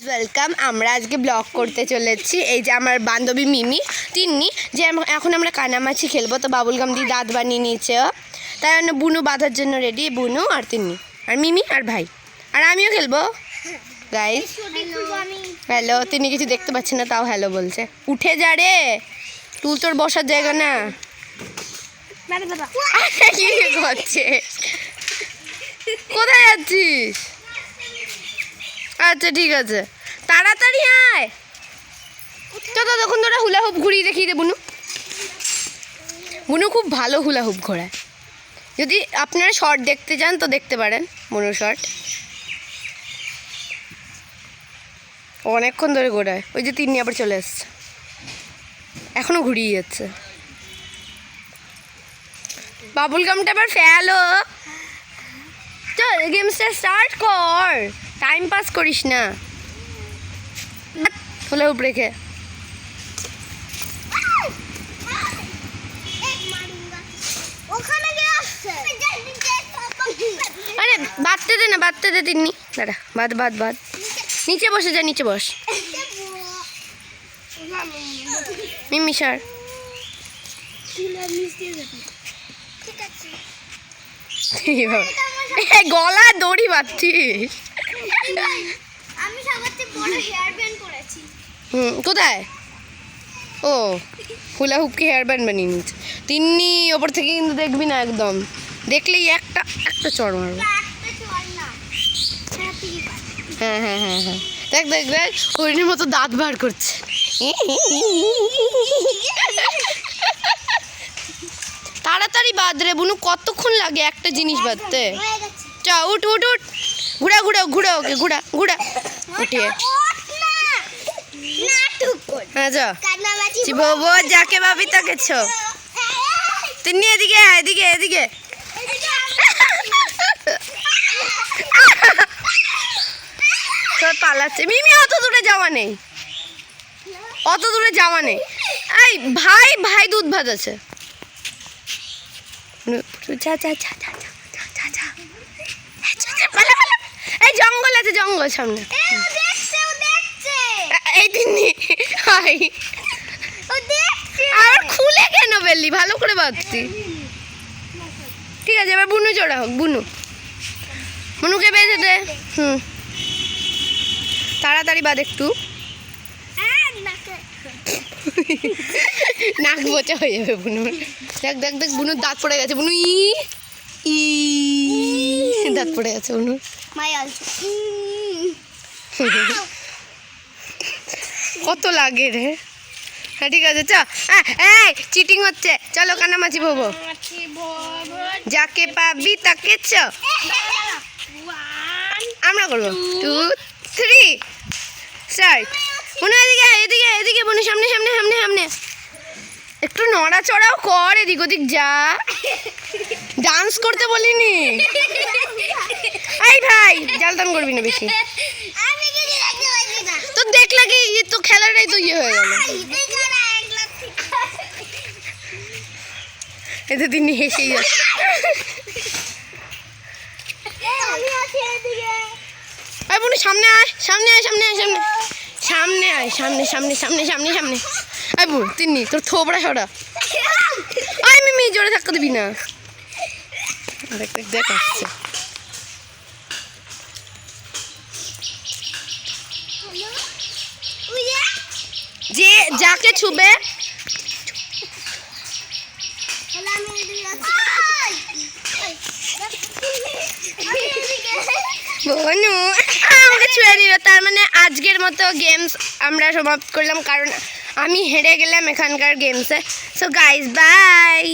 Welcome. আমরা আজকে blog করতে চলেছি। এই যে আমার বান্ধবী মিমি তিন্নি, যে এখন আমরা কানামাছি খেলবো। তো বাবুল গাম দিয়ে দাঁত বানিয়ে নিয়েছে, তাই জন্য বুনু বাঁধার জন্য রেডি। বুনু আর তিন্নি আর মিমি আর ভাই, আর আমিও খেলবো। Guys hello. তিনি কিছু দেখতে পাচ্ছে না, তাও হ্যালো বলছে। উঠে যা রে, তুল তোর বসার জায়গা না। কি করছে? কোথায় যাচ্ছিস? আচ্ছা ঠিক আছে, তাড়াতাড়ি আয়। তো ততক্ষণ তোরা হুলা হুপ ঘুরিয়ে দেখিয়ে দে। বুনু বুনু খুব ভালো হুলা হুপ ঘোরায়। যদি আপনারা শর্ট দেখতে চান তো দেখতে পারেন বুনু শর্ট। অনেকক্ষণ ধরে ঘোরায়। ওই যে তিন্নি আবার চলে এসছে, এখনও ঘুরিয়ে যাচ্ছে। বাবুল গামটা আবার ফেলো। চল গেমসটা স্টার্ট কর, টাইম পাস করিস না। হুলা হুপ রেখে আরে বাঁধতে দে না, বাঁধতে দে তিন্নি। দাঁড়া, বাদ বাদ বাদ। নিচে বসে যা, নিচে বস। মিমি স্যার গলা দড়ি বাঁধছিস? কোথায়? ও হুলা হুপকে হেয়ার ব্যান্ড বানিয়ে নিচ্ছে তিন্নি। ওপর থেকে কিন্তু দেখবি না, একদম দেখলেই একটা একটা চড় মারবো। হ্যাঁ হ্যাঁ হ্যাঁ হ্যাঁ, দেখ দেখ দেখ, হরিণের মতো দাঁত বার করছে। তাড়াতাড়ি বাঁধ রে বুনু, কতক্ষণ লাগে একটা জিনিস বাঁধতে? চ উঠ উঠ উঠ, ঘুরা ঘুরা ঘুরা, ওকে ঘুরা ঘুরা উঠিয়ে। হ্যাঁ যা চিবো, যাকে ভাবি তাকে ছ। তিন্নি এদিকে এদিকে এদিকে। পালাচ্ছে মিমি, অত দূরে যাওয়া নেই, অত দূরে যাওয়া নেই। এই ভাই ভাই দুধ ভাত আছে। এই জঙ্গল আছে, জঙ্গল সামনে। এই তিন্নি আর খুলে কেন বেললি? ভালো করে বাঁধতি। ঠিক আছে, এবার বুনু চড়া হোক। বুনু বুনুকে বেঁধে দে। তাড়াতাড়ি বাঁধ একটু, নাক বোচা হয়ে যাবে বুনুর। দেখ দেখ দেখ, বুনুর দাঁত পড়ে গেছে। বুনু ই দাঁত পড়ে গেছে বুনুর। কত লাগে রে। হ্যাঁ ঠিক আছে, চ। এই চিটিং হচ্ছে, চলো কানামাছি ভোবো। যাকে পাবি তাকে চ। আমরা করবো 2 3 স্টার্ট। বুনু এদিকে এদিকে এদিকে, বুনু সামনে সামনে সামনে সামনে। একটু নড়াচড়াও কর, এদিক ওদিক যা। ডান্স করতে বলিনি। এই ভাই জালতান করবি না বেশি। তো দেখলা কি তো খেলাটাই তো ইয়ে হয়ে গেল। এতে তিনি হেসেই যাচ্ছে। এই বুনু সামনে আয়, সামনে আয়, সামনে আয়, সামনে সামনে আয়, সামনে সামনে সামনে সামনে সামনে। এই বুনু তিন্নি তোর থোবড়া সরা। আয় মিমি, জোরে ধাক্কা দিবি না। দেখ দেখ দেখ আসছে। যে যাকে ছুবে বনু আমাকে ছুঁয়ে নিল। তার মানে আজকের মতো গেমস আমরা সমাপ্ত করলাম, কারণ আমি হেরে গেলাম এখানকার গেমসে। So guys bye.